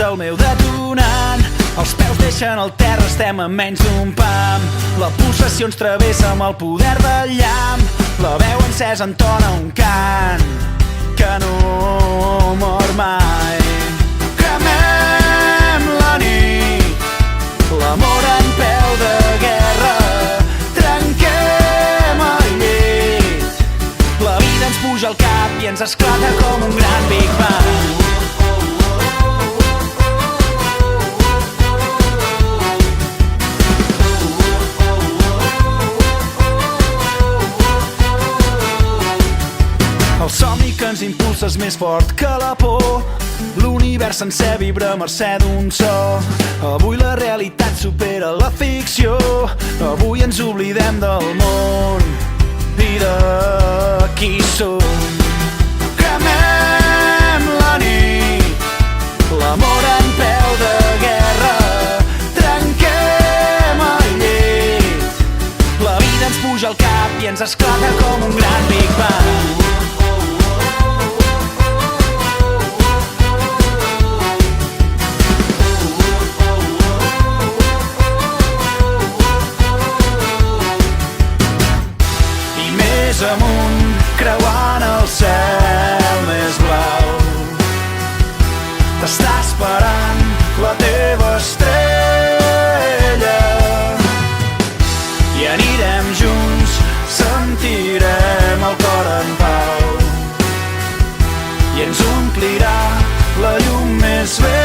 el meu detonant. Els peus deixen el terra, estem a menys d'un pam. La pulsació ens travessa amb el poder del llamp. La veu encesa entona un cant que no mor mai. Cremem la nit, l'amor en peu de guerra. Trenquem el llit, la vida ens puja al cap i ens esclata com un gran Big Bang. El somni que ens impulsa és més fort que la por. L'univers sencer vibra a mercè d'un so. Avui la realitat supera la ficció. Avui ens oblidem del món i de qui som. Cremem la nit, l'amor en peu de guerra. Trenquem el llit, la vida ens puja al cap i ens esclata com un gran Big Bang. Més amunt, creuant el cel més blau, t'està esperant la teva estrella i anirem junts, sentirem el cor en pau i ens omplirà la llum més vella.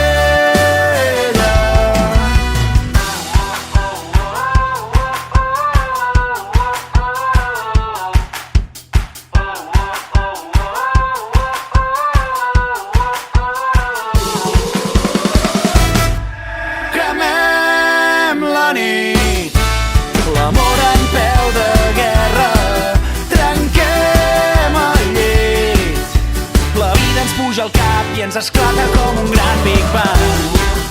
L'amor en peu de guerra, trenquem el llit, la vida ens puja al cap i ens esclata com un gran Big Bang.